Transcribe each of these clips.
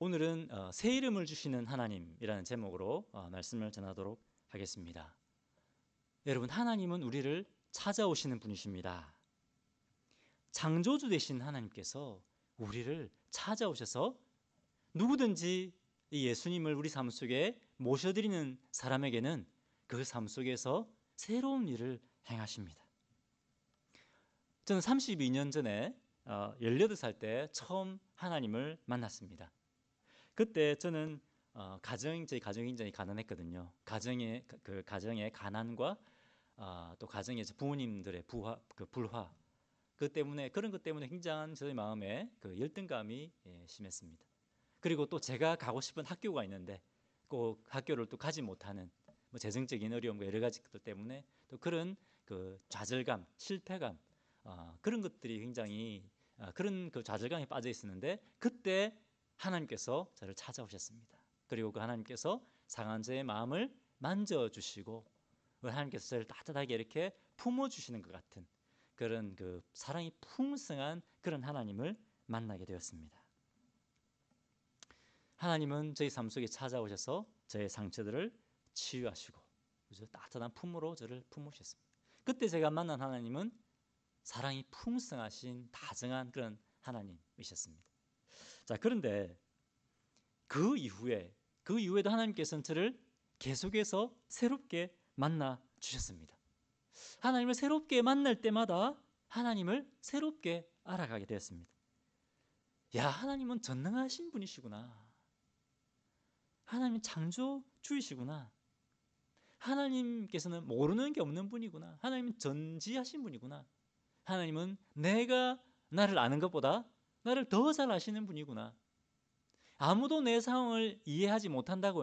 오늘은 새 이름을 주시는 하나님이라는 제목으로 말씀을 전하도록 하겠습니다. 여러분, 하나님은 우리를 찾아오시는 분이십니다. 창조주 되신 하나님께서 우리를 찾아오셔서 누구든지 이 예수님을 우리 삶 속에 모셔드리는 사람에게는 그 삶 속에서 새로운 일을 행하십니다. 저는 32년 전에 18살 때 처음 하나님을 만났습니다. 그때 저는 저희 가정이 굉장히 가난했거든요. 가정의 가난과 또 가정의 부모님들의 불화, 그런 것 때문에 굉장한 저희 마음에 그 열등감이 심했습니다. 그리고 또 제가 가고 싶은 학교가 있는데 꼭 학교를 또 가지 못하는 뭐 재정적인 어려움과 여러 가지 것들 때문에 또 그런 그 좌절감, 실패감, 그런 것들이 굉장히 그런 그 좌절감에 빠져 있었는데, 그때 하나님께서 저를 찾아오셨습니다. 그리고 그 하나님께서 상한 저의 마음을 만져주시고 하나님께서 저를 따뜻하게 이렇게 품어주시는 것 같은 그런 그 사랑이 풍성한 그런 하나님을 만나게 되었습니다. 하나님은 저희 삶 속에 찾아오셔서 저의 상처들을 치유하시고 따뜻한 품으로 저를 품으셨습니다. 그때 제가 만난 하나님은 사랑이 풍성하신 다정한 그런 하나님이셨습니다. 자, 그런데 그 이후에도 하나님께서는 저를 계속해서 새롭게 만나 주셨습니다. 하나님을 새롭게 만날 때마다 하나님을 새롭게 알아가게 되었습니다. 야, 하나님은 전능하신 분이시구나. 하나님은 창조주이시구나. 하나님께서는 모르는 게 없는 분이구나. 하나님은 전지하신 분이구나. 하나님은 내가 나를 아는 것보다 나를 더 잘 아시는 분이구나. 아무도 내 상황을 이해하지 못한다고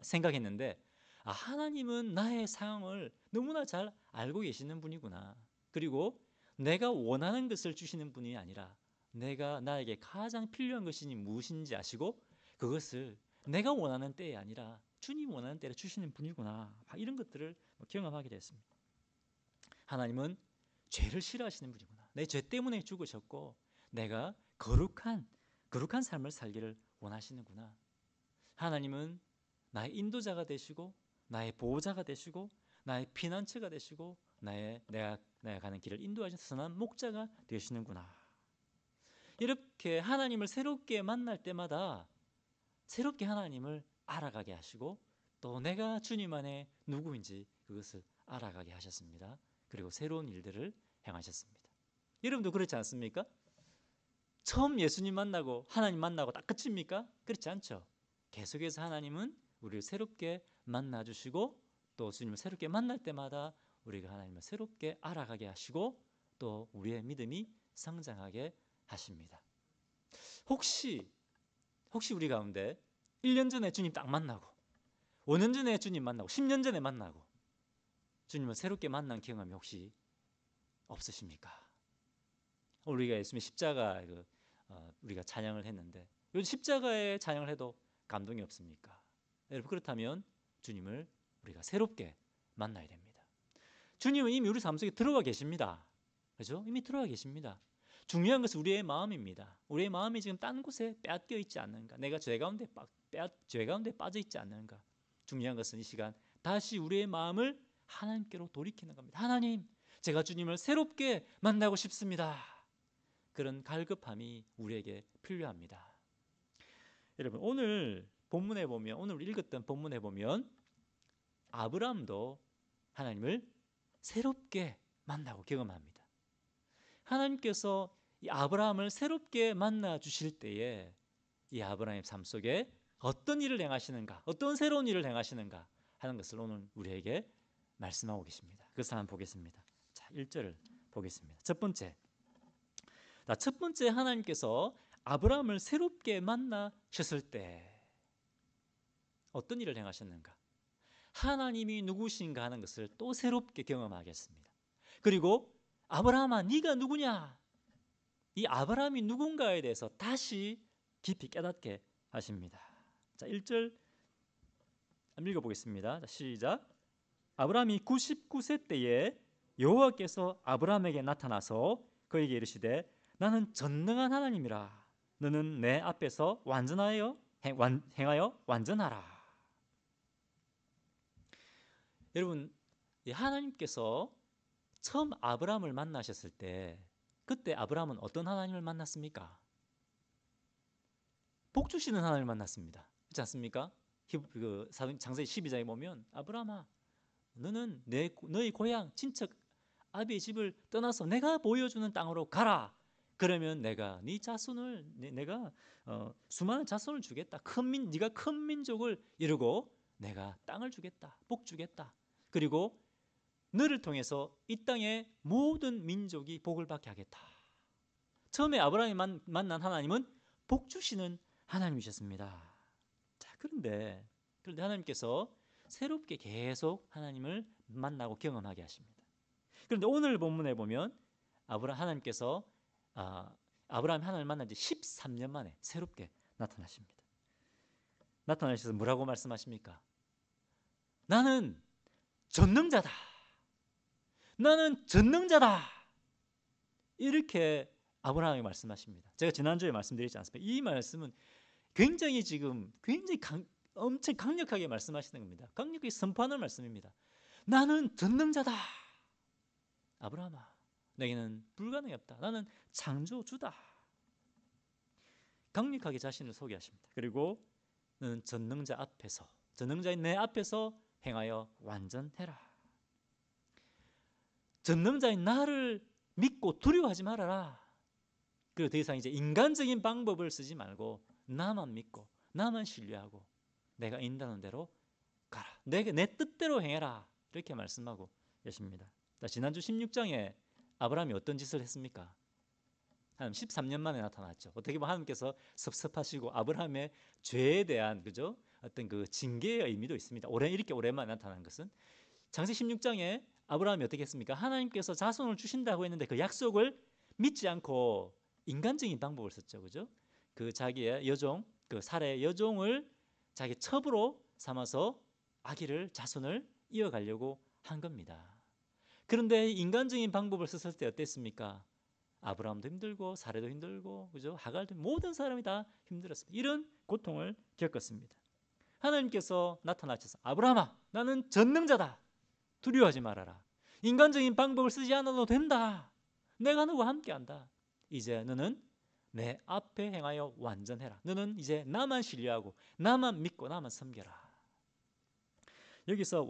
생각했는데 하나님은 나의 상황을 너무나 잘 알고 계시는 분이구나. 그리고 내가 원하는 것을 주시는 분이 아니라 나에게 가장 필요한 것이 무엇인지 아시고 그것을 내가 원하는 때에 아니라 주님 원하는 때에 주시는 분이구나. 이런 것들을 경험하게 됐습니다. 하나님은 죄를 싫어하시는 분이구나. 내 죄 때문에 죽으셨고 내가 거룩한 삶을 살기를 원하시는구나. 하나님은 나의 인도자가 되시고 나의 보호자가 되시고 나의 피난처가 되시고 내가 가는 길을 인도하시는 선한 목자가 되시는구나. 이렇게 하나님을 새롭게 만날 때마다 새롭게 하나님을 알아가게 하시고 또 내가 주님 안에 누구인지 그것을 알아가게 하셨습니다. 그리고 새로운 일들을 행하셨습니다. 여러분도 그렇지 않습니까? 처음 예수님 만나고 하나님 만나고 딱 끝입니까? 그렇지 않죠. 계속해서 하나님은 우리를 새롭게 만나주시고 또 주님을 새롭게 만날 때마다 우리가 하나님을 새롭게 알아가게 하시고 또 우리의 믿음이 성장하게 하십니다. 혹시 우리 가운데 1년 전에 주님 딱 만나고 5년 전에 주님 만나고 10년 전에 만나고 주님을 새롭게 만난 경험이 혹시 없으십니까? 우리가 예수님의 십자가 우리가 찬양을 했는데 요즘 십자가의 찬양을 해도 감동이 없습니까? 여러분, 그렇다면 주님을 우리가 새롭게 만나야 됩니다. 주님은 이미 우리 삶 속에 들어가 계십니다. 그렇죠? 이미 들어가 계십니다. 중요한 것은 우리의 마음입니다. 우리의 마음이 지금 딴 곳에 빼앗겨 있지 않는가? 내가 죄 가운데 빠져 있지 않는가? 중요한 것은 이 시간 다시 우리의 마음을 하나님께로 돌이키는 겁니다. 하나님, 제가 주님을 새롭게 만나고 싶습니다. 그런 갈급함이 우리에게 필요합니다. 여러분, 오늘 우리 읽었던 본문에 보면 아브라함도 하나님을 새롭게 만나고 경험합니다. 하나님께서 이 아브라함을 새롭게 만나 주실 때에 이 아브라함의 삶 속에 어떤 일을 행하시는가, 어떤 새로운 일을 행하시는가 하는 것을 오늘 우리에게 말씀하고 계십니다. 그것을 한번 보겠습니다. 자, 1절을 보겠습니다. 첫 번째 하나님께서 아브라함을 새롭게 만나셨을 때 어떤 일을 행하셨는가? 하나님이 누구신가 하는 것을 또 새롭게 경험하겠습니다. 그리고 아브라함아, 네가 누구냐? 이 아브라함이 누군가에 대해서 다시 깊이 깨닫게 하십니다. 자, 1절 읽어보겠습니다. 자, 시작. 아브라함이 99세 때에 여호와께서 아브라함에게 나타나서 그에게 이르시되 나는 전능한 하나님이라. 너는 내 앞에서 행하여 완전하라. 여러분, 하나님께서 처음 아브라함을 만나셨을 때 그때 아브라함은 어떤 하나님을 만났습니까? 복 주시는 하나님을 만났습니다. 그렇지 않습니까? 창세기 12장에 보면 아브라함아, 너는 너희 고향 친척 아비의 집을 떠나서 내가 보여주는 땅으로 가라. 그러면 내가 네 자손을 내가 수많은 자손을 주겠다. 네가 큰 민족을 이루고 내가 땅을 주겠다. 복 주겠다. 그리고 너를 통해서 이 땅의 모든 민족이 복을 받게 하겠다. 처음에 아브라함이 만난 하나님은 복 주시는 하나님이셨습니다. 자, 그런데 하나님께서 새롭게 계속 하나님을 만나고 경험하게 하십니다. 그런데 오늘 본문에 보면 하나님께서 아브라함이 하나님을 만난 지 13년 만에 새롭게 나타나십니다. 나타나셔서 뭐라고 말씀하십니까? 나는 전능자다. 나는 전능자다. 이렇게 아브라함이 말씀하십니다. 제가 지난주에 말씀드리지 않습니까? 이 말씀은 굉장히 엄청 강력하게 말씀하시는 겁니다. 강력하게 선포하는 말씀입니다. 나는 전능자다. 아브라함아, 내게는 불가능이 없다. 나는 창조주다. 강력하게 자신을 소개하십니다. 그리고 너는 전능자인 내 앞에서 행하여 완전해라. 전능자인 나를 믿고 두려워하지 말아라. 그리고 더 이상 이제 인간적인 방법을 쓰지 말고 나만 믿고 나만 신뢰하고 내가 인도하는 대로 가라. 내 뜻대로 행해라. 이렇게 말씀하고 계십니다. 지난주 16장에 아브라함이 어떤 짓을 했습니까? 하나님 13년 만에 나타났죠. 어떻게 보면 하나님께서 섭섭하시고 아브라함의 죄에 대한 어떤 그 징계의 의미도 있습니다. 이렇게 오랜만에 나타난 것은 창세기 16장에 아브라함이 어떻게 했습니까? 하나님께서 자손을 주신다고 했는데 그 약속을 믿지 않고 인간적인 방법을 썼죠. 그죠? 그 자기의 여종, 그 사라의 여종을 자기 첩으로 삼아서 자손을 이어가려고 한 겁니다. 그런데 인간적인 방법을 썼을 때 어땠습니까? 아브라함도 힘들고 사라도 힘들고 그죠? 하갈도 모든 사람이 다 힘들었습니다. 이런 고통을 겪었습니다. 하나님께서 나타나셔서 아브라함아, 나는 전능자다. 두려워하지 말아라. 인간적인 방법을 쓰지 않아도 된다. 내가 너와 함께한다. 이제 너는 내 앞에 행하여 완전해라. 너는 이제 나만 신뢰하고 나만 믿고 나만 섬겨라. 여기서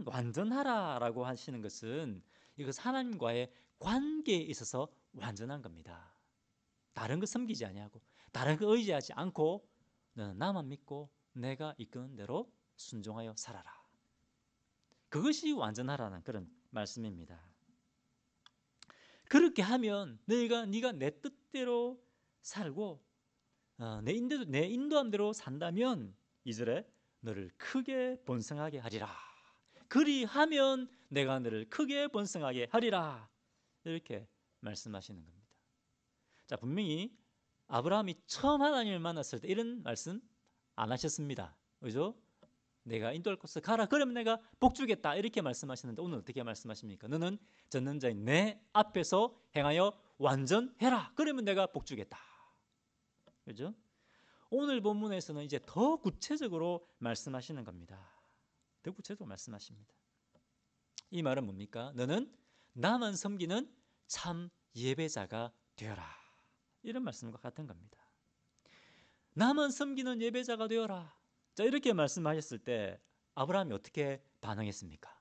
완전하라라고 하시는 것은 이것 하나님과의 관계에 있어서 완전한 겁니다. 다른 거 섬기지 아니하고 다른 거 의지하지 않고 너는 나만 믿고 내가 이끄는 대로 순종하여 살아라. 그것이 완전하라는 그런 말씀입니다. 그렇게 하면 네가 내 뜻대로 살고 내 인도함대로 산다면 2절에 너를 크게 번성하게 하리라. 그리하면 내가 너를 크게 번성하게 하리라. 이렇게 말씀하시는 겁니다. 자, 분명히 아브라함이 처음 하나님을 만났을 때 이런 말씀 안 하셨습니다. 그죠? 내가 인도할 곳에 가라. 그러면 내가 복 주겠다. 이렇게 말씀하시는데 오늘 어떻게 말씀하십니까? 너는 전능자인 내 앞에서 행하여 완전해라. 그러면 내가 복 주겠다. 그죠? 오늘 본문에서는 이제 더 구체적으로 말씀하시는 겁니다. 더 구체적으로 말씀하십니다. 이 말은 뭡니까? 너는 나만 섬기는 참 예배자가 되어라. 이런 말씀과 같은 겁니다. 나만 섬기는 예배자가 되어라. 자, 이렇게 말씀하셨을 때 아브라함이 어떻게 반응했습니까?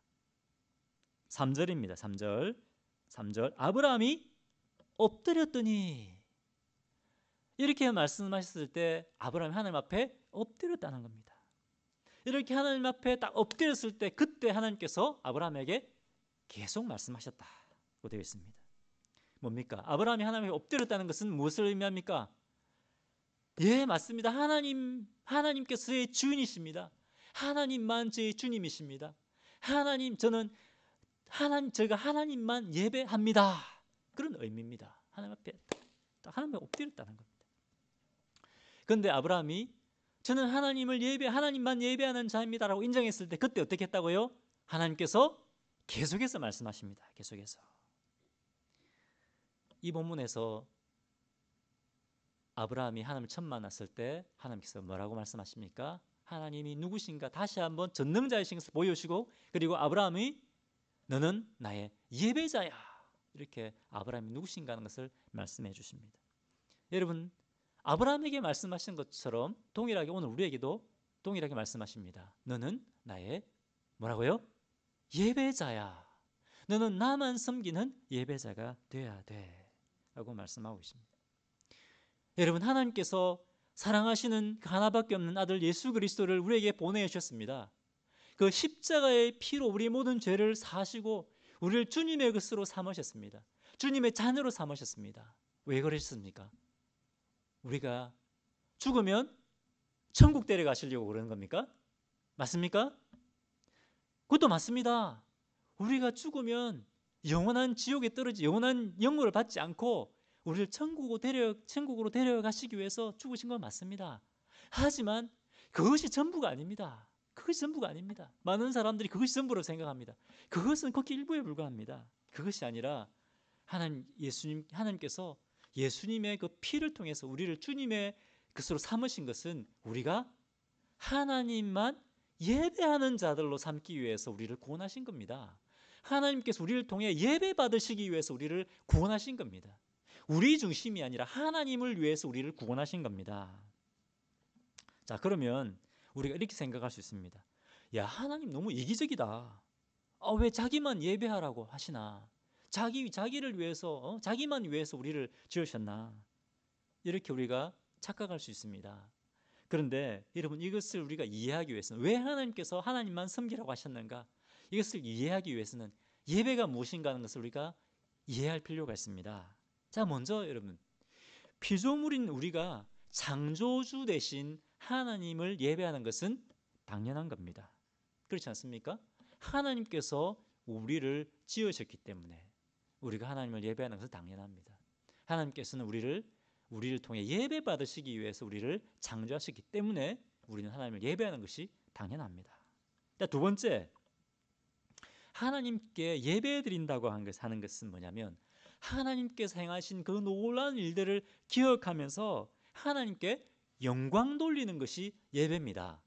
3절입니다. 3절 아브라함이 엎드렸더니 이렇게 말씀하셨을 때 아브라함이 하나님 앞에 엎드렸다는 겁니다. 이렇게 하나님 앞에 딱 엎드렸을 때 그때 하나님께서 아브라함에게 계속 말씀하셨다고 되어 있습니다. 뭡니까? 아브라함이 하나님께 엎드렸다는 것은 무엇을 의미합니까? 예, 맞습니다. 하나님께서 저의 주인이십니다. 하나님만 저의 주님이십니다. 제가 하나님만 예배합니다. 그런 의미입니다. 하나님 앞에 엎드렸다는 겁니다. 그런데 아브라함이 저는 하나님만 예배하는 자입니다라고 인정했을 때 그때 어떻게 했다고요? 하나님께서 계속해서 말씀하십니다. 계속해서. 이 본문에서 아브라함이 하나님을 처음 만났을 때 하나님께서 뭐라고 말씀하십니까? 하나님이 누구신가 다시 한번 전능자이신 것을 보여주시고, 그리고 아브라함이 너는 나의 예배자야, 이렇게 아브라함이 누구신가 하는 것을 말씀해 주십니다. 여러분, 아브라함에게 말씀하신 것처럼 동일하게 오늘 우리에게도 동일하게 말씀하십니다. 너는 나의 뭐라고요? 예배자야. 너는 나만 섬기는 예배자가 되어야 돼 라고 말씀하고 있습니다. 여러분, 하나님께서 사랑하시는 그 하나밖에 없는 아들 예수 그리스도를 우리에게 보내주셨습니다. 그 십자가의 피로 우리 모든 죄를 사시고 우리를 주님의 것으로 삼으셨습니다. 주님의 자녀로 삼으셨습니다. 왜 그러셨습니까? 우리가 죽으면 천국 데려가시려고 그러는 겁니까? 맞습니까? 그것도 맞습니다. 우리가 죽으면 영원한 지옥에 떨어지 영원한 영혼을 받지 않고 우리를 천국으로 데려가시기 위해서 죽으신 건 맞습니다. 하지만 그것이 전부가 아닙니다. 그것이 전부가 아닙니다. 많은 사람들이 그것이 전부로 생각합니다. 그것은 극히 일부에 불과합니다. 그것이 아니라 하나님께서 예수님의 그 피를 통해서 우리를 주님의 것으로 삼으신 것은 우리가 하나님만 예배하는 자들로 삼기 위해서 우리를 구원하신 겁니다. 하나님께서 우리를 통해 예배 받으시기 위해서 우리를 구원하신 겁니다. 우리 중심이 아니라 하나님을 위해서 우리를 구원하신 겁니다. 자, 그러면 우리가 이렇게 생각할 수 있습니다. 야, 하나님 너무 이기적이다. 왜 자기만 예배하라고 하시나? 자기를 위해서, 자기만 위해서 우리를 지으셨나? 이렇게 우리가 착각할 수 있습니다. 그런데 여러분, 이것을 우리가 이해하기 위해서는, 왜 하나님께서 하나님만 섬기라고 하셨는가? 이것을 이해하기 위해서는 예배가 무엇인가 하는 것을 우리가 이해할 필요가 있습니다. 자, 먼저 여러분, 피조물인 우리가 창조주 대신 하나님을 예배하는 것은 당연한 겁니다. 그렇지 않습니까? 하나님께서 우리를 지으셨기 때문에 우리가 하나님을 예배하는 것은 당연합니다. 하나님께서는 우리를 통해 예배 받으시기 위해서 우리를 창조하셨기 때문에 우리는 하나님을 예배하는 것이 당연합니다. 자, 두 번째, 하나님께 예배 드린다고 하는 것은 뭐냐면 하나님께서 행하신 그 놀라운 일들을 기억하면서 하나님께 영광 돌리는 것이 예배입니다.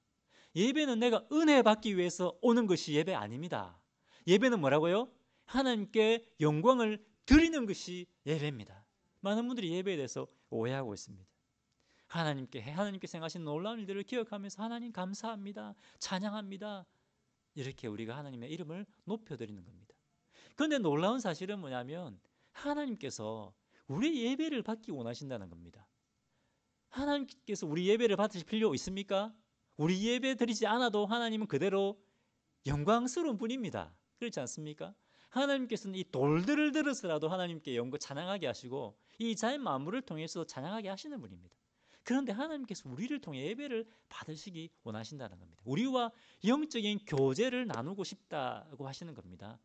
예배는 내가 은혜 받기 위해서 오는 것이 예배 아닙니다. 예배는 뭐라고요? 하나님께 영광을 드리는 것이 예배입니다. 많은 분들이 예배에 대해서 오해하고 있습니다. 하나님께서 행하신 놀라운 일들을 기억하면서 하나님 감사합니다, 찬양합니다, 이렇게 우리가 하나님의 이름을 높여드리는 겁니다. 그런데 놀라운 사실은 뭐냐면 하나님께서 우리 예배를 받기 원하신다는 겁니다. 하나님께서 우리 예배를 받으실 필요 있습니까? 우리 예배 드리지 않아도 하나님은 그대로 영광스러운 분입니다. 그렇지 않습니까? 하나님께서는 이 돌들을 들어서라도 하나님께 찬양하게 하시고 이 자연 만물을 통해서 찬양하게 하시는 분입니다. 그런데 하나님께서 우리를 통해 예배를 받으시기 원하신다는 겁니다. 우리와 영적인 교제를 나누고 싶다고 하시는 겁니다.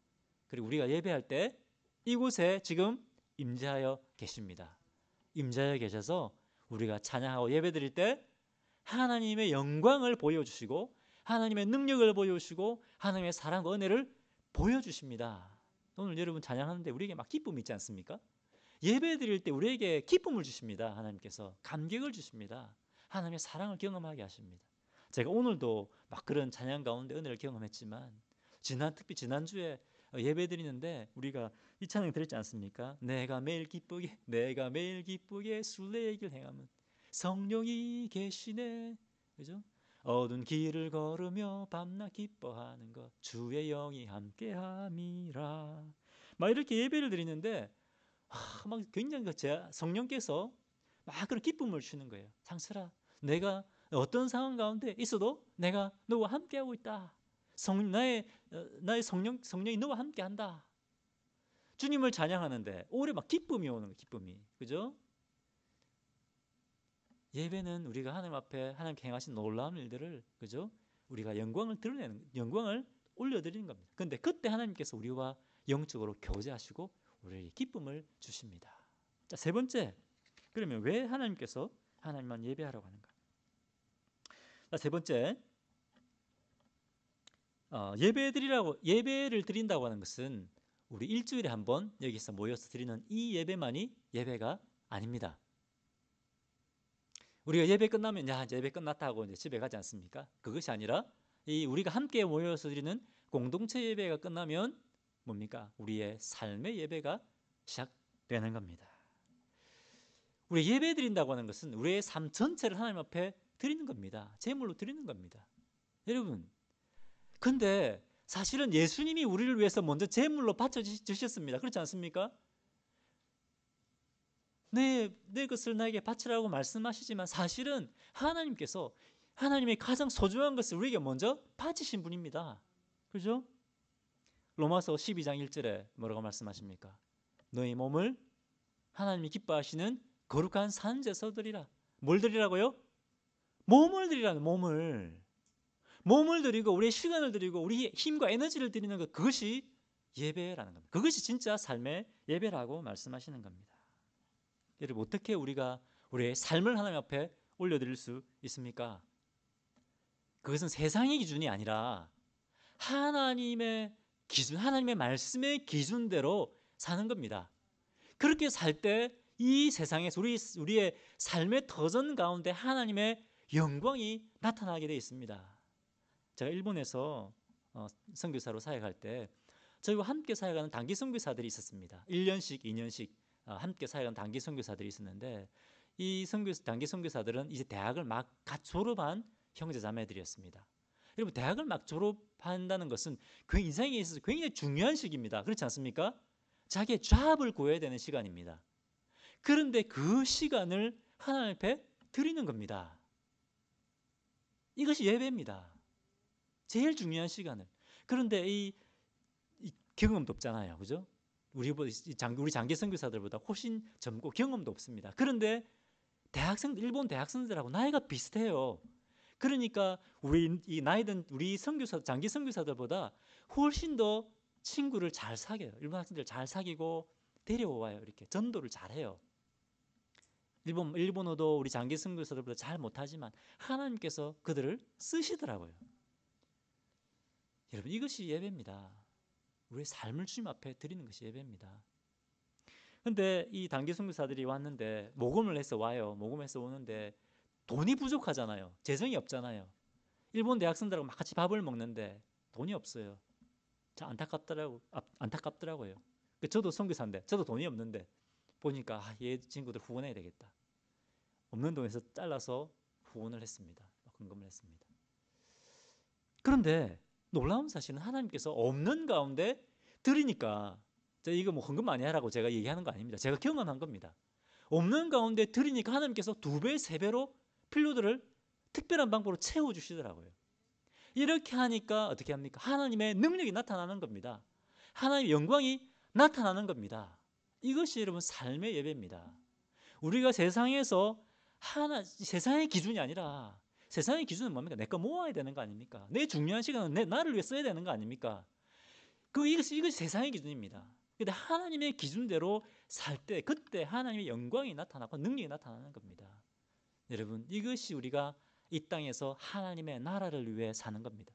그리고 우리가 예배할 때 이곳에 지금 임재하여 계십니다. 임재하여 계셔서 우리가 찬양하고 예배드릴 때 하나님의 영광을 보여주시고 하나님의 능력을 보여주시고 하나님의 사랑과 은혜를 보여주십니다. 오늘 여러분 찬양하는데 우리에게 막 기쁨이 있지 않습니까? 예배 드릴 때 우리에게 기쁨을 주십니다. 하나님께서 감격을 주십니다. 하나님의 사랑을 경험하게 하십니다. 제가 오늘도 막 그런 찬양 가운데 은혜를 경험했지만 특히 지난주에 예배 드리는데 우리가 이 찬양 들었지 않습니까? 내가 매일 기쁘게 순례의 길 행하면 성령이 계시네, 그죠? 어두운 길을 걸으며 밤낮 기뻐하는 것 주의 영이 함께함이라. 막 이렇게 예배를 드리는데 막 굉장히 성령께서 막 그런 기쁨을 주시는 거예요. 상철아, 내가 어떤 상황 가운데 있어도 내가 너와 함께하고 있다. 나의 성령이 너와 함께한다. 주님을 찬양하는데 오래 막 기쁨이 오는 거예요. 기쁨이, 그죠? 예배는 우리가 하나님 앞에 하나님께 행하신 놀라운 일들을, 그죠? 우리가 영광을 올려드리는 겁니다. 그런데 그때 하나님께서 우리와 영적으로 교제하시고 우리에게 기쁨을 주십니다. 자, 세 번째, 그러면 왜 하나님께서 하나님만 예배하라고 하는가? 자, 세 번째, 예배를 드린다고 하는 것은 우리 일주일에 한 번 여기서 모여서 드리는 이 예배만이 예배가 아닙니다. 우리가 예배 끝나면 야 이제 예배 끝났다 하고 이제 집에 가지 않습니까? 그것이 아니라 이 우리가 함께 모여서 드리는 공동체 예배가 끝나면 뭡니까? 우리의 삶의 예배가 시작되는 겁니다. 우리 예배 드린다고 하는 것은 우리의 삶 전체를 하나님 앞에 드리는 겁니다. 제물로 드리는 겁니다. 여러분, 근데 사실은 예수님이 우리를 위해서 먼저 제물로 바쳐 주셨습니다. 그렇지 않습니까? 내 것을 나에게 바치라고 말씀하시지만 사실은 하나님께서 하나님의 가장 소중한 것을 우리에게 먼저 바치신 분입니다. 그렇죠? 로마서 12장 1절에 뭐라고 말씀하십니까? 너희 몸을 하나님이 기뻐하시는 거룩한 산제사 드리라. 뭘 드리라고요? 몸을 드리라는 몸을 드리고 우리의 시간을 드리고 우리의 힘과 에너지를 드리는 것, 그것이 예배라는 겁니다. 그것이 진짜 삶의 예배라고 말씀하시는 겁니다. 여러분, 어떻게 우리가 우리의 삶을 하나님 앞에 올려드릴 수 있습니까? 그것은 세상의 기준이 아니라 하나님의 기준, 하나님의 말씀의 기준대로 사는 겁니다. 그렇게 살 때 이 세상에서 우리의 삶의 터전 가운데 하나님의 영광이 나타나게 되어 있습니다. 제가 일본에서 선교사로 사역할 때 저희와 함께 사역하는 단기 선교사들이 있었습니다. 1년씩, 2년씩 함께 사역하는 단기 선교사들이 있었는데 이 단기 선교사들은 이제 대학을 막 갓 졸업한 형제 자매들이었습니다. 여러분, 대학을 막 졸업한다는 것은 그 인생에 있어서 굉장히 중요한 시기입니다. 그렇지 않습니까? 자기의 잡을 구해야 되는 시간입니다. 그런데 그 시간을 하나님 앞에 드리는 겁니다. 이것이 예배입니다. 제일 중요한 시간을. 그런데 이 경험도 없잖아요. 그죠? 우리 장기 선교사들보다 훨씬 젊고 경험도 없습니다. 그런데 일본 대학생들하고 나이가 비슷해요. 그러니까 이 나이든 우리 장기 선교사들보다 훨씬 더 친구를 잘 사귀어요. 일본 학생들 잘 사귀고 데려와요. 이렇게 전도를 잘해요. 일본어도 우리 장기 선교사들보다 잘 못하지만 하나님께서 그들을 쓰시더라고요. 여러분, 이것이 예배입니다. 우리의 삶을 주님 앞에 드리는 것이 예배입니다. 근데 이 단기 선교사들이 왔는데 모금을 해서 와요. 모금해서 오는데 돈이 부족하잖아요. 재정이 없잖아요. 일본 대학생들하고 막 같이 밥을 먹는데 돈이 없어요. 참 안타깝더라고요. 저도 선교사인데 저도 돈이 없는데 보니까 얘 친구들 후원해야 되겠다. 없는 돈에서 잘라서 후원을 했습니다. 헌금을 했습니다. 그런데 놀라운 사실은 하나님께서 없는 가운데 드리니까, 이거 뭐 헌금 많이 하라고 제가 얘기하는 거 아닙니다. 제가 경험한 겁니다. 없는 가운데 드리니까 하나님께서 2배, 3배로 필요들을 특별한 방법으로 채워주시더라고요. 이렇게 하니까 어떻게 합니까? 하나님의 능력이 나타나는 겁니다. 하나님의 영광이 나타나는 겁니다. 이것이 여러분 삶의 예배입니다. 우리가 세상에서 세상의 기준이 아니라, 세상의 기준은 뭡니까? 내 거 모아야 되는 거 아닙니까? 내 중요한 시간은 나를 위해 써야 되는 거 아닙니까? 이것이 세상의 기준입니다. 근데 하나님의 기준대로 살 때, 그때 하나님의 영광이 나타나고 능력이 나타나는 겁니다. 여러분, 이것이 우리가 이 땅에서 하나님의 나라를 위해 사는 겁니다.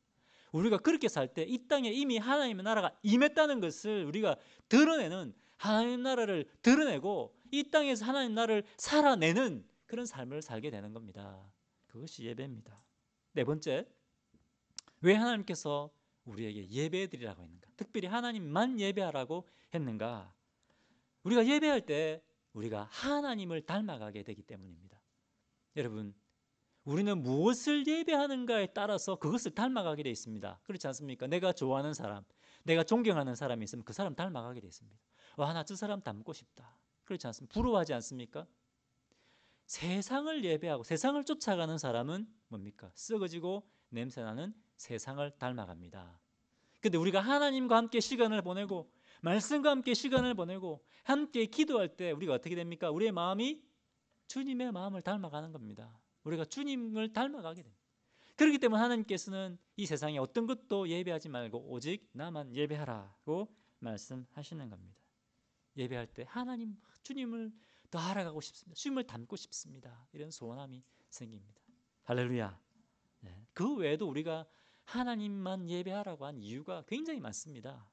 우리가 그렇게 살 때 이 땅에 이미 하나님의 나라가 임했다는 것을 우리가 드러내는, 하나님 나라를 드러내고 이 땅에서 하나님 나라를 살아내는 그런 삶을 살게 되는 겁니다. 그것이 예배입니다. 네 번째, 왜 하나님께서 우리에게 예배드리라고 했는가? 특별히 하나님만 예배하라고 했는가? 우리가 예배할 때 우리가 하나님을 닮아가게 되기 때문입니다. 여러분, 우리는 무엇을 예배하는가에 따라서 그것을 닮아가게 되어 있습니다. 그렇지 않습니까? 내가 좋아하는 사람, 내가 존경하는 사람이 있으면 그 사람 닮아가게 되어 있습니다. 와, 나 저 사람 닮고 싶다. 그렇지 않습니까? 부러워하지 않습니까? 세상을 예배하고 세상을 쫓아가는 사람은 뭡니까? 썩어지고 냄새나는 세상을 닮아갑니다. 근데 우리가 하나님과 함께 시간을 보내고 말씀과 함께 시간을 보내고 함께 기도할 때 우리가 어떻게 됩니까? 우리의 마음이 주님의 마음을 닮아가는 겁니다. 우리가 주님을 닮아가게 됩니다. 그렇기 때문에 하나님께서는 이 세상에 어떤 것도 예배하지 말고 오직 나만 예배하라고 말씀하시는 겁니다. 예배할 때 하나님, 주님을 더 알아가고 싶습니다. 주님을 닮고 싶습니다. 이런 소원함이 생깁니다. 할렐루야. 네. 그 외에도 우리가 하나님만 예배하라고 한 이유가 굉장히 많습니다.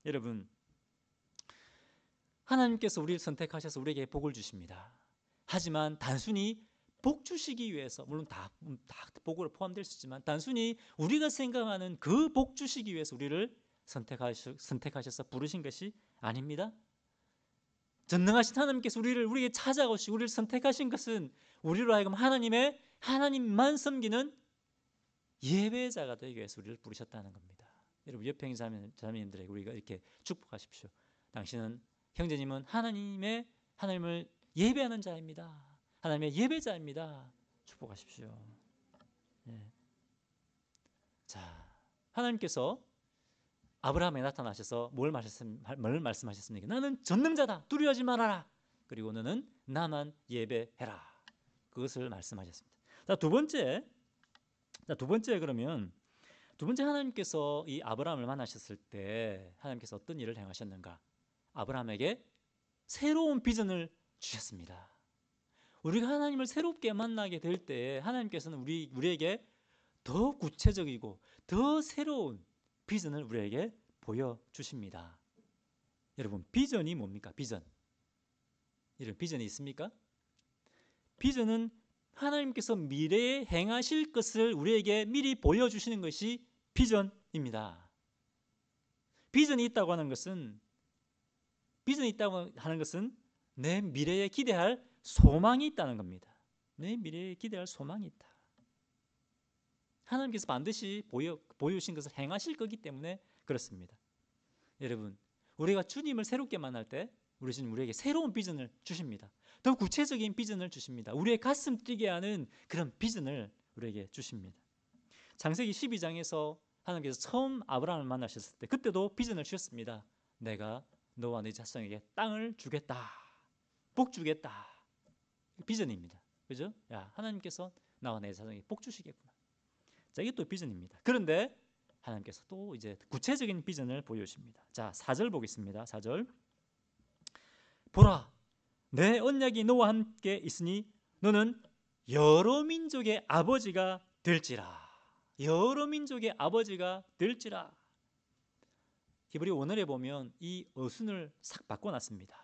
여러분, 하나님께서 우리를 선택하셔서 우리에게 복을 주십니다. 하지만 단순히 복 주시기 위해서, 물론 다 복으로 포함될 수 있지만 단순히 우리가 생각하는 그 복 주시기 위해서 우리를 선택하셔서 부르신 것이 아닙니다. 전능하신 하나님께서 우리에게 찾아오시고 우리를 선택하신 것은 우리로 하여금 하나님만 섬기는 예배자가 되기 위해서 우리를 부르셨다는 겁니다. 여러분, 옆에 있는 자매님들에게 우리가 이렇게 축복하십시오. 당신은, 형제님은 하나님을 예배하는 자입니다. 하나님의 예배자입니다. 축복하십시오. 네. 자, 하나님께서 아브라함에 나타나셔서 뭘 말씀하셨습니까? 나는 전능자다. 두려워하지 말아라. 그리고 너는 나만 예배해라. 그것을 말씀하셨습니다. 자, 두 번째 그러면 두 번째, 하나님께서 이 아브라함을 만나셨을 때 하나님께서 어떤 일을 행하셨는가? 아브라함에게 새로운 비전을 주셨습니다. 우리가 하나님을 새롭게 만나게 될 때 하나님께서는 우리에게 더 구체적이고 더 새로운 비전을 우리에게 보여주십니다. 여러분, 비전이 뭡니까? 이런 비전이 있습니까? 비전은 하나님께서 미래에 행하실 것을 우리에게 미리 보여주시는 것이 비전입니다. 비전이 있다고 하는 것은 내 미래에 기대할 소망이 있다는 겁니다. 내 미래에 기대할 소망이 있다. 하나님께서 반드시 보여주신 것을 행하실 거기 때문에 그렇습니다. 여러분, 우리가 주님을 새롭게 만날 때 우리 주님 우리에게 새로운 비전을 주십니다. 더 구체적인 비전을 주십니다. 우리의 가슴 뛰게 하는 그런 비전을 우리에게 주십니다. 창세기 12장에서 하나님께서 처음 아브라함을 만나셨을 때 그때도 비전을 주셨습니다. 내가 너와 네 자손에게 땅을 주겠다. 복 주겠다. 비전입니다. 그죠? 야, 하나님께서 나와 내 자손에게 복 주시겠구나. 자, 이게 또 비전입니다. 그런데 하나님께서 또 이제 구체적인 비전을 보여주십니다. 자, 4절 보겠습니다. 4절. 보라, 내 언약이 너와 함께 있으니 너는 여러 민족의 아버지가 될지라. 여러 민족의 아버지가 될지라. 히브리 원어에 보면 이 어순을 싹 바꿔놨습니다.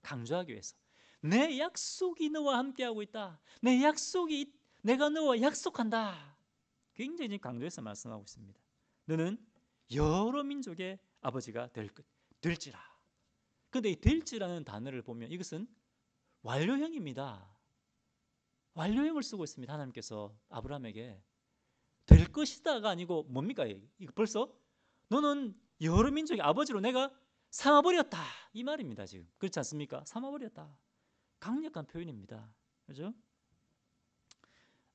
강조하기 위해서. 내 약속이 너와 함께하고 있다. 내가 너와 약속한다. 굉장히 강조해서 말씀하고 있습니다. 너는 여러 민족의 아버지가 될지라. 그런데 이 될지라는 단어를 보면 이것은 완료형입니다. 완료형을 쓰고 있습니다. 하나님께서 아브라함에게 될 것이다가 아니고 뭡니까? 이거 벌써 너는 여러 민족의 아버지로 내가 삼아버렸다. 이 말입니다. 지금 그렇지 않습니까? 삼아버렸다. 강력한 표현입니다. 그렇죠?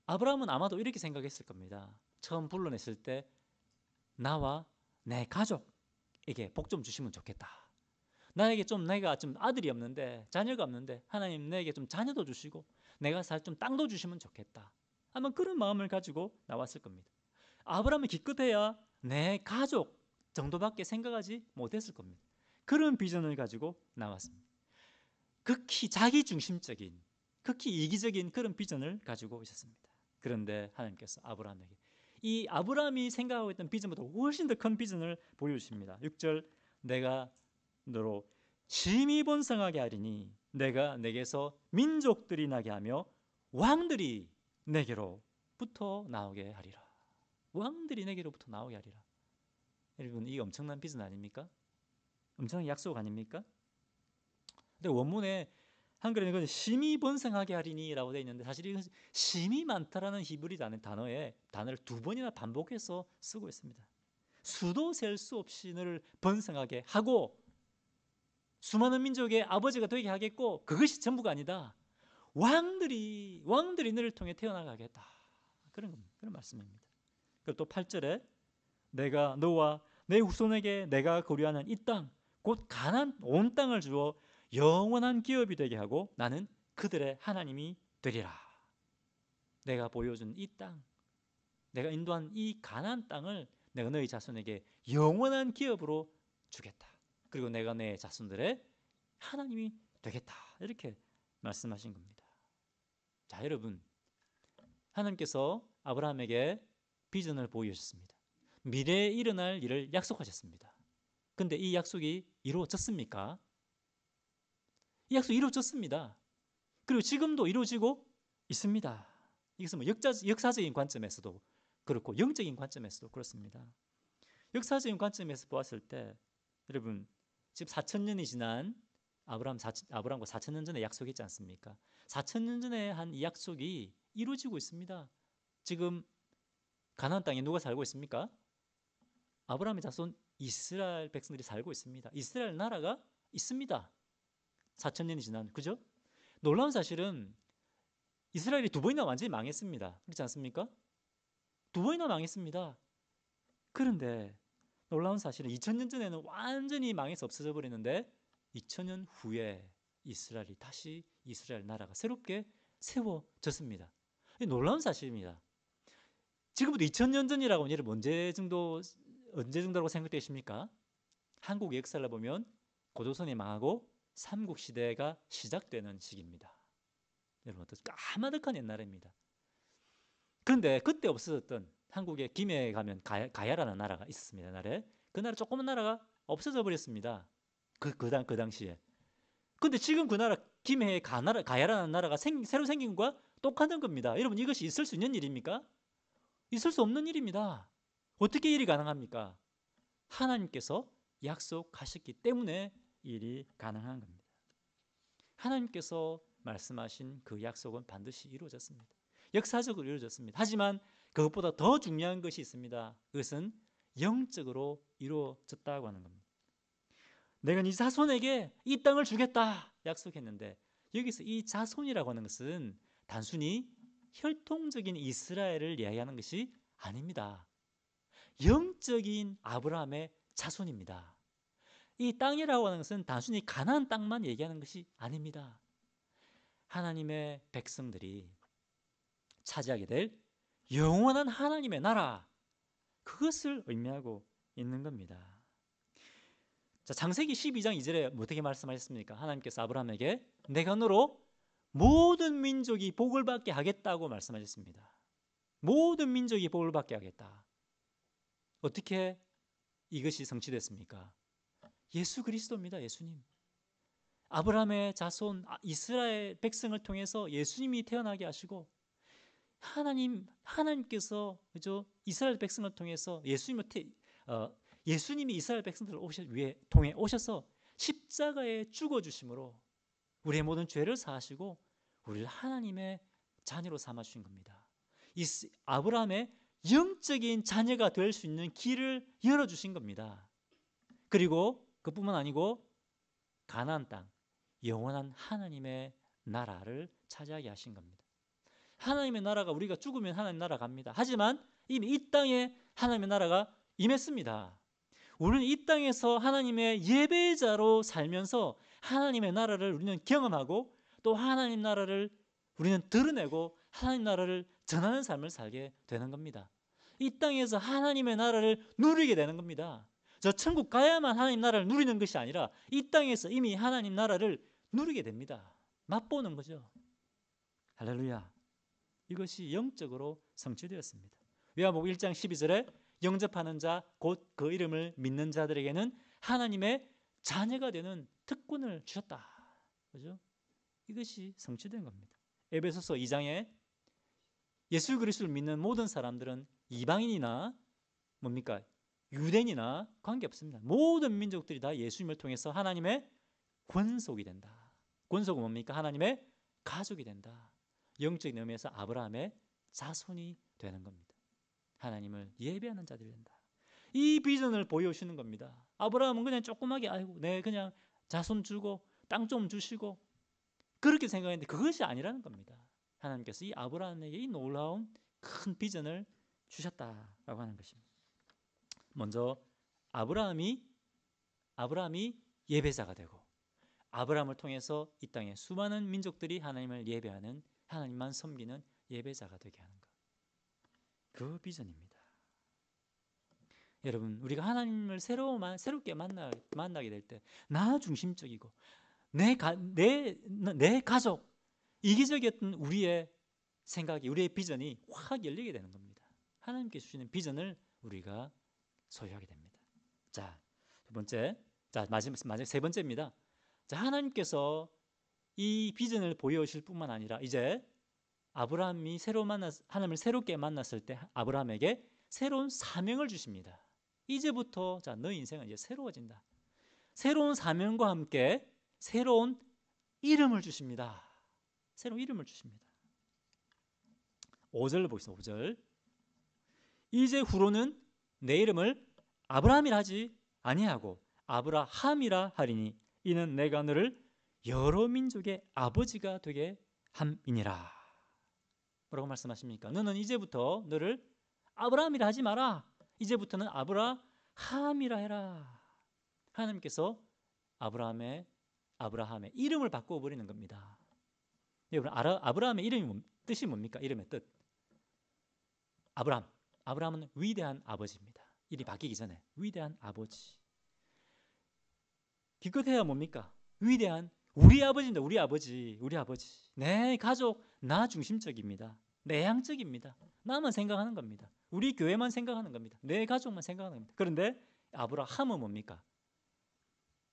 아브라함은 아마도 이렇게 생각했을 겁니다. 처음 불러냈을 때 나와 내 가족에게 복 좀 주시면 좋겠다. 내가 좀 아들이 없는데, 자녀가 없는데 하나님 내게 좀 자녀도 주시고 내가 살 좀 땅도 주시면 좋겠다. 아마 그런 마음을 가지고 나왔을 겁니다. 아브라함이 기껏해야 내 가족 정도밖에 생각하지 못했을 겁니다. 그런 비전을 가지고 나왔습니다. 극히 자기중심적인, 극히 이기적인 그런 비전을 가지고 있었습니다. 그런데 하나님께서 아브라함에게 이 아브라함이 생각하고 있던 비전보다 훨씬 더 큰 비전을 보여주십니다. 6절, 내가 너로 심히 번성하게 하리니 내가 내게서 민족들이 나게 하며 왕들이 내게로부터 나오게 하리라. 왕들이 내게로부터 나오게 하리라. 여러분, 이게 엄청난 비전 아닙니까? 엄청난 약속 아닙니까? 근데 원문에 한글에는 이건 심히 번성하게 하리니라고 되어 있는데 사실 이건 심히 많다라는 히브리 단어를 두 번이나 반복해서 쓰고 있습니다. 수도 셀 수 없이 너를 번성하게 하고 수많은 민족의 아버지가 되게 하겠고, 그것이 전부가 아니다. 왕들이 너를 통해 태어나가겠다. 그런 말씀입니다. 그리고 또 8절에 내가 너와 내 후손에게 내가 거류하는 이 땅, 곧 가나안 온 땅을 주어 영원한 기업이 되게 하고 나는 그들의 하나님이 되리라. 내가 보여준 이 땅, 내가 인도한 이 가나안 땅을 내가 너희 자손에게 영원한 기업으로 주겠다. 그리고 내가 내 자손들의 하나님이 되겠다. 이렇게 말씀하신 겁니다. 자, 여러분, 하나님께서 아브라함에게 비전을 보여주셨습니다. 미래에 일어날 일을 약속하셨습니다. 그런데 이 약속이 이루어졌습니까? 이 약속이 이루어졌습니다. 그리고 지금도 이루어지고 있습니다. 이것은 뭐 역사적인 관점에서도 그렇고 영적인 관점에서도 그렇습니다. 역사적인 관점에서 보았을 때 여러분 지금 4,000년이 지난 아브라함과 4,000년 전에 약속했지 않습니까? 4,000년 전에 한 이 약속이 이루어지고 있습니다. 지금 가나안 땅에 누가 살고 있습니까? 아브라함의 자손 이스라엘 백성들이 살고 있습니다. 이스라엘 나라가 있습니다. 4,000년이 지난, 그죠? 놀라운 사실은 이스라엘이 두 번이나 완전히 망했습니다. 그렇지 않습니까? 두 번이나 망했습니다. 그런데 놀라운 사실은 2000년 전에는 완전히 망해서 없어져 버렸는데 2000년 후에 이스라엘이 다시 이스라엘 나라가 새롭게 세워졌습니다. 놀라운 사실입니다. 지금부터 2000년 전이라고 하면 여러분 언제 정도라고 생각되십니까? 한국 역사를 보면 고조선이 망하고 삼국시대가 시작되는 시기입니다. 여러분 어떠세요? 까마득한 옛날입니다. 그런데 그때 없어졌던 한국의 김해에 가면 가야라는 나라가 있었습니다. 옛날에 그 나라 조그만 나라가 없어져 버렸습니다. 그 당시에. 근데 지금 그 나라 김해에 가야라는 나라가 새로 생긴 것과 똑같은 겁니다. 여러분 이것이 있을 수 있는 일입니까? 있을 수 없는 일입니다. 어떻게 일이 가능합니까? 하나님께서 약속하셨기 때문에 일이 가능한 겁니다. 하나님께서 말씀하신 그 약속은 반드시 이루어졌습니다. 역사적으로 이루어졌습니다. 하지만 그것보다 더 중요한 것이 있습니다. 그것은 영적으로 이루어졌다고 하는 겁니다. 내가 네 자손에게 이 땅을 주겠다 약속했는데 여기서 이 자손이라고 하는 것은 단순히 혈통적인 이스라엘을 이야기하는 것이 아닙니다. 영적인 아브라함의 자손입니다. 이 땅이라고 하는 것은 단순히 가나안 땅만 얘기하는 것이 아닙니다. 하나님의 백성들이 차지하게 될 영원한 하나님의 나라, 그것을 의미하고 있는 겁니다. 자, 창세기 12장 2절에 어떻게 말씀하셨습니까? 하나님께서 아브라함에게 내가 너로 모든 민족이 복을 받게 하겠다고 말씀하셨습니다. 모든 민족이 복을 받게 하겠다. 어떻게 이것이 성취됐습니까? 예수 그리스도입니다. 예수님. 아브라함의 자손 이스라엘 백성을 통해서 예수님이 태어나게 하시고 하나님께서 그죠? 이스라엘 백성을 통해서 예수님이 이스라엘 백성들을 통해 오셔서 십자가에 죽어 주심으로 우리의 모든 죄를 사하시고 우리를 하나님의 자녀로 삼아 주신 겁니다. 아브라함의 영적인 자녀가 될 수 있는 길을 열어 주신 겁니다. 그리고 그뿐만 아니고 가나안 땅 영원한 하나님의 나라를 차지하게 하신 겁니다. 하나님의 나라가 우리가 죽으면 하나님 나라 갑니다. 하지만 이미 이 땅에 하나님의 나라가 임했습니다. 우리는 이 땅에서 하나님의 예배자로 살면서 하나님의 나라를 우리는 경험하고 또 하나님 나라를 우리는 드러내고 하나님 나라를 전하는 삶을 살게 되는 겁니다. 이 땅에서 하나님의 나라를 누리게 되는 겁니다. 저 천국 가야만 하나님 나라를 누리는 것이 아니라 이 땅에서 이미 하나님 나라를 누리게 됩니다. 맛보는 거죠. 할렐루야. 이것이 영적으로 성취되었습니다. 요한복음 1장 12절에 영접하는 자 곧 그 이름을 믿는 자들에게는 하나님의 자녀가 되는 특권을 주셨다. 그죠? 이것이 성취된 겁니다. 에베소서 2장에 예수 그리스도를 믿는 모든 사람들은 이방인이나 뭡니까? 유대인이나 관계없습니다. 모든 민족들이 다 예수님을 통해서 하나님의 권속이 된다. 권속은 뭡니까? 하나님의 가족이 된다. 영적인 의미에서 아브라함의 자손이 되는 겁니다. 하나님을 예배하는 자들이 된다. 이 비전을 보여주시는 겁니다. 아브라함은 그냥 조그맣게 그냥 자손 주고 땅 좀 주시고 그렇게 생각했는데 그것이 아니라는 겁니다. 하나님께서 이 아브라함에게 이 놀라운 큰 비전을 주셨다라고 하는 것입니다. 먼저 아브라함이 예배자가 되고 아브라함을 통해서 이 땅에 수많은 민족들이 하나님을 예배하는 하나님만 섬기는 예배자가 되게 하는 것. 그 비전입니다. 여러분 우리가 하나님을 새롭게 만나게 될 때 나 중심적이고 내 가족 이기적이었던 우리의 생각이 우리의 비전이 확 열리게 되는 겁니다. 하나님께 주시는 비전을 우리가 소유하게 됩니다. 자, 두 번째, 마지막 세 번째입니다. 자, 하나님께서 이 비전을 보여주실 뿐만 아니라 이제 아브라함이 하나님을 새롭게 만났을 때 아브라함에게 새로운 사명을 주십니다. 이제부터 자, 너의 인생은 이제 새로워진다. 새로운 사명과 함께 새로운 이름을 주십니다. 새로운 이름을 주십니다. 5절 보겠습니다. 5절. 이제 후로는 내 이름을 아브라함이라 하지 아니하고 아브라함이라 하리니 이는 내가 너를 여러 민족의 아버지가 되게 함이니라. 뭐라고 말씀하십니까? 너는 이제부터 너를 아브라함이라 하지 마라. 이제부터는 아브라함이라 해라. 하나님께서 아브라함의 이름을 바꿔버리는 겁니다. 여러분, 아브라함의 이름이 뜻이 뭡니까? 이름의 뜻. 아브라함은 위대한 아버지입니다. 이름이 바뀌기 전에 위대한 아버지. 기껏해야 뭡니까? 위대한 우리 아버지입니다. 우리 아버지. 내 가족 나 중심적입니다. 내향적입니다. 나만 생각하는 겁니다. 우리 교회만 생각하는 겁니다. 내 가족만 생각하는 겁니다. 그런데 아브라함은 뭡니까?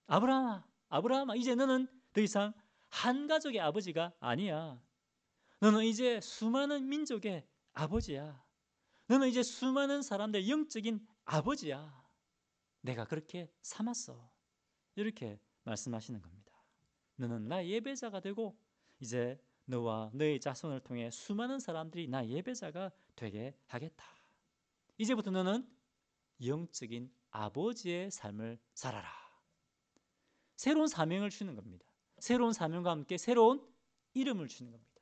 아브라함아, 이제 너는 더 이상 한 가족의 아버지가 아니야. 너는 이제 수많은 민족의 아버지야. 너는 이제 수많은 사람들의 영적인 아버지야. 내가 그렇게 삼았어. 이렇게 말씀하시는 겁니다. 너는 나의 예배자가 되고 이제 너와 너의 자손을 통해 수많은 사람들이 나의 예배자가 되게 하겠다. 이제부터 너는 영적인 아버지의 삶을 살아라. 새로운 사명을 주는 겁니다. 새로운 사명과 함께 새로운 이름을 주는 겁니다.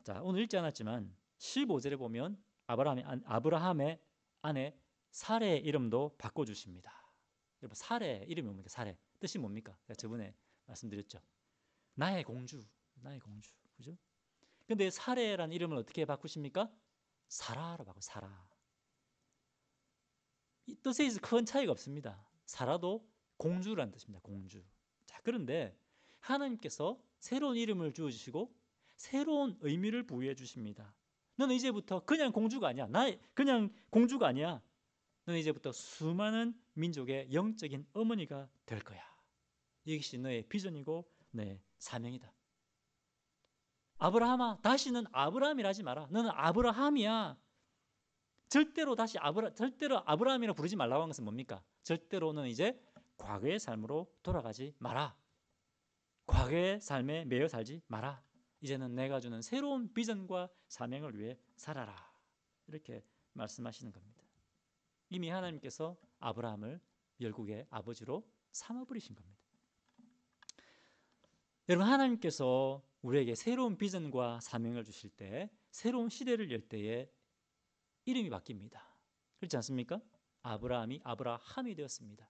자, 오늘 읽지 않았지만 15절에 보면 아브라함의 아내 사레의 이름도 바꿔주십니다. 여러분, 사레 이름이 뭡니까? 사레 뜻이 뭡니까? 제가 저번에 말씀드렸죠. 나의 공주. 그죠? 근데 사레라는 이름을 어떻게 바꾸십니까? 사라로 바꿔. 사라. 이 뜻에 큰 차이가 없습니다. 사라도 공주라는 뜻입니다. 공주. 자, 그런데 하나님께서 새로운 이름을 주어주시고 새로운 의미를 부여해 주십니다. 너는 이제부터 그냥 공주가 아니야. 그냥 공주가 아니야. 너는 이제부터 수많은 민족의 영적인 어머니가 될 거야. 이것이 너의 비전이고 너의 사명이다. 아브라함아, 다시는 아브라함이라 하지 마라. 너는 아브라함이야. 절대로 아브라함이라 부르지 말라고 한 것은 뭡니까? 절대로는 이제 과거의 삶으로 돌아가지 마라. 과거의 삶에 매여 살지 마라. 이제는 내가 주는 새로운 비전과 사명을 위해 살아라. 이렇게 말씀하시는 겁니다. 이미 하나님께서 아브라함을 열국의 아버지로 삼아버리신 겁니다. 여러분, 하나님께서 우리에게 새로운 비전과 사명을 주실 때, 새로운 시대를 열 때에 이름이 바뀝니다. 그렇지 않습니까? 아브라함이 아브라함이 되었습니다.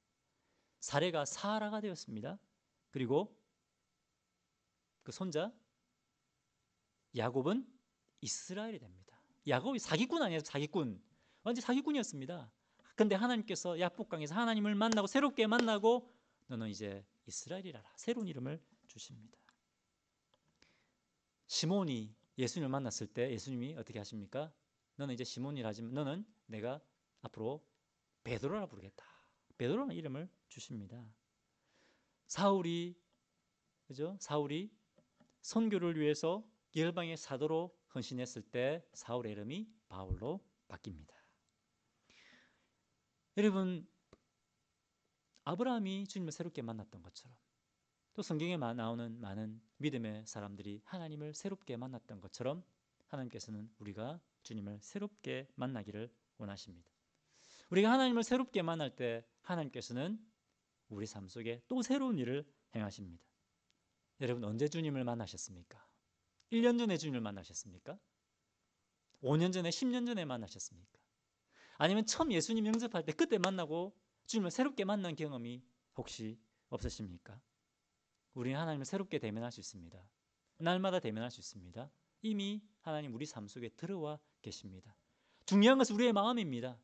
사레가 사라가 되었습니다. 그리고 그 손자 야곱은 이스라엘이 됩니다. 야곱이 사기꾼 아니에요? 사기꾼. 완전 사기꾼이었습니다. 근데 하나님께서 야복강에서 하나님을 만나고 새롭게 만나고 너는 이제 이스라엘이라라. 새로운 이름을 주십니다. 시몬이 예수님을 만났을 때 예수님이 어떻게 하십니까? 너는 이제 시몬이라 하지만 너는 내가 앞으로 베드로라 부르겠다. 베드로라는 이름을 주십니다. 사울이 선교를 위해서 열방의 사도로 헌신했을 때 사울의 이름이 바울로 바뀝니다. 여러분, 아브라함이 주님을 새롭게 만났던 것처럼 또 성경에 나오는 많은 믿음의 사람들이 하나님을 새롭게 만났던 것처럼 하나님께서는 우리가 주님을 새롭게 만나기를 원하십니다. 우리가 하나님을 새롭게 만날 때 하나님께서는 우리 삶 속에 또 새로운 일을 행하십니다. 여러분, 언제 주님을 만나셨습니까? 1년 전에 주님을 만나셨습니까? 5년 전에, 10년 전에 만나셨습니까? 아니면 처음 예수님 영접할 때 그때 만나고 주님을 새롭게 만난 경험이 혹시 없으십니까? 우리는 하나님을 새롭게 대면할 수 있습니다. 날마다 대면할 수 있습니다. 이미 하나님 우리 삶 속에 들어와 계십니다. 중요한 것은 우리의 마음입니다.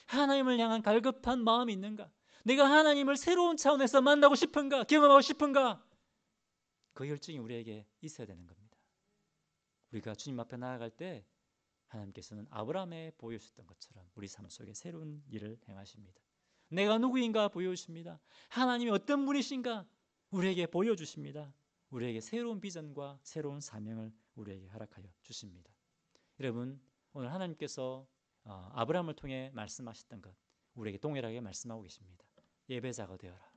하나님을 향한 갈급한 마음이 있는가? 내가 하나님을 새로운 차원에서 만나고 싶은가? 경험하고 싶은가? 그 열정이 우리에게 있어야 되는 겁니다. 우리가 주님 앞에 나아갈 때 하나님께서는 아브라함에 보여주셨던 것처럼 우리 삶 속에 새로운 일을 행하십니다. 내가 누구인가 보여주십니다. 하나님이 어떤 분이신가 우리에게 보여주십니다. 우리에게 새로운 비전과 새로운 사명을 우리에게 허락하여 주십니다. 여러분, 오늘 하나님께서 아브라함을 통해 말씀하셨던 것 우리에게 동일하게 말씀하고 계십니다. 예배자가 되어라.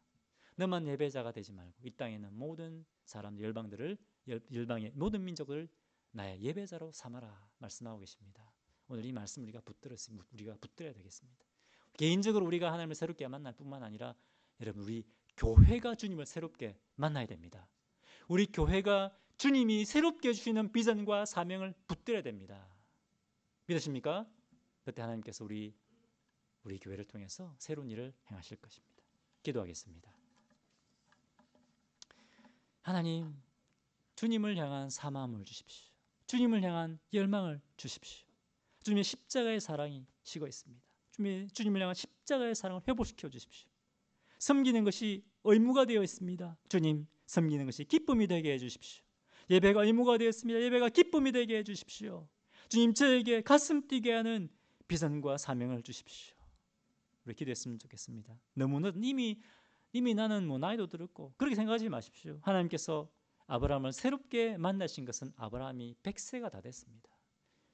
너만 예배자가 되지 말고 이 땅에 있는 모든 사람, 열방의 모든 민족을 나의 예배자로 삼아라 말씀하고 계십니다. 오늘 이 말씀 우리가 붙들어야 되겠습니다. 개인적으로 우리가 하나님을 새롭게 만날 뿐만 아니라 여러분, 우리 교회가 주님을 새롭게 만나야 됩니다. 우리 교회가 주님이 새롭게 주시는 비전과 사명을 붙들어야 됩니다. 믿으십니까? 그때 하나님께서 우리 교회를 통해서 새로운 일을 행하실 것입니다. 기도하겠습니다. 하나님, 주님을 향한 사마음을 주십시오. 주님을 향한 열망을 주십시오. 주님의 십자가의 사랑이 식어 있습니다. 주님을 향한 십자가의 사랑을 회복시켜 주십시오. 섬기는 것이 의무가 되어 있습니다. 주님, 섬기는 것이 기쁨이 되게 해주십시오. 예배가 의무가 되었습니다. 예배가 기쁨이 되게 해주십시오. 주님, 저에게 가슴 뛰게 하는 비전과 사명을 주십시오. 우리 기도했으면 좋겠습니다. 너무나 이미 나는 나이도 들었고 그렇게 생각하지 마십시오. 하나님께서 아브라함을 새롭게 만나신 것은 아브라함이 100세가 다 됐습니다.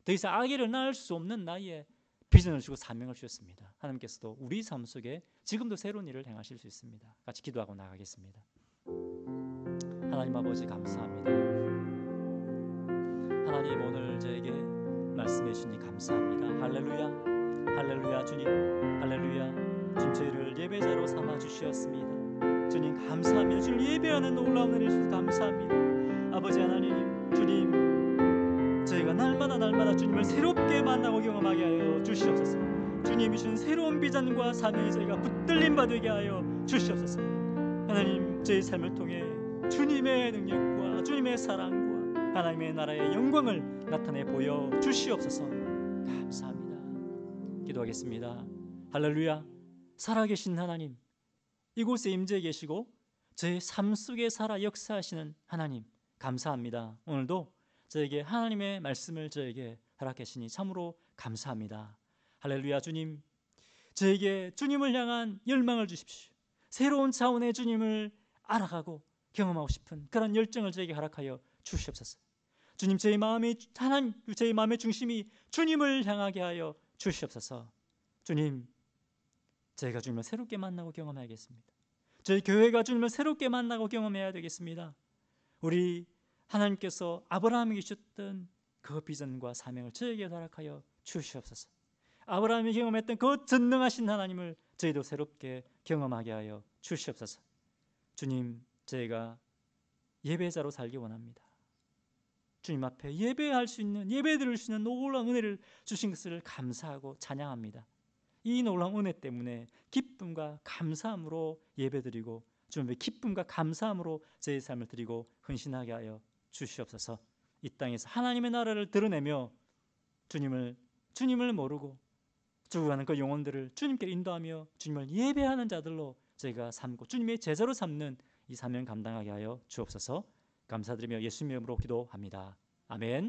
더 이상 아기를 낳을 수 없는 나이에 비전을 주고 사명을 주셨습니다. 하나님께서도 우리 삶 속에 지금도 새로운 일을 행하실 수 있습니다. 같이 기도하고 나가겠습니다. 하나님 아버지, 감사합니다. 하나님, 오늘 저에게 말씀해 주시니 감사합니다. 할렐루야, 할렐루야. 주님, 할렐루야. 주님, 저희를 예배자로 삼아 주셨습니다. 주님, 감사합니다. 주님, 예배하는 놀라운 은혜를 주셔서 감사합니다. 아버지 하나님, 주님, 저희가 날마다 주님을 새롭게 만나고 경험하게 하여 주시옵소서. 주님이 주신 새로운 비전과 사명에 저희가 붙들림 받게 하여 주시옵소서. 하나님, 저희 삶을 통해 주님의 능력과 주님의 사랑과 하나님의 나라의 영광을 나타내 보여 주시옵소서. 감사합니다. 기도하겠습니다. 할렐루야. 살아계신 하나님, 이곳에 임재해 계시고 저희 삶 속에 살아 역사하시는 하나님, 감사합니다. 오늘도 저에게 하나님의 말씀을 저에게 허락해 주시니 참으로 감사합니다. 할렐루야. 주님, 저에게 주님을 향한 열망을 주십시오. 새로운 차원의 주님을 알아가고 경험하고 싶은 그런 열정을 저에게 허락하여 주시옵소서. 주님, 저희 마음의 중심이 주님을 향하게 하여 주시옵소서. 주님, 저희가 주님을 새롭게 만나고 경험해야겠습니다. 저희 교회가 주님을 새롭게 만나고 경험해야 되겠습니다. 우리 하나님께서 아브라함에게 주셨던 그 비전과 사명을 저에게 허락하여 주시옵소서. 아브라함이 경험했던 그 전능하신 하나님을 저희도 새롭게 경험하게 하여 주시옵소서. 주님, 저희가 예배자로 살기 원합니다. 주님 앞에 예배할 수 있는, 예배드릴 수 있는 놀라운 은혜를 주신 것을 감사하고 찬양합니다. 이 놀라운 은혜 때문에 기쁨과 감사함으로 예배드리고 주님의 기쁨과 감사함으로 저희 삶을 드리고 헌신하게 하여 주시옵소서. 이 땅에서 하나님의 나라를 드러내며 주님을 모르고 죽어가는 그 영혼들을 주님께 인도하며 주님을 예배하는 자들로 저희가 삼고 주님의 제자로 삼는 이 사명 감당하게 하여 주옵소서. 감사드리며 예수님의 이름으로 기도합니다. 아멘.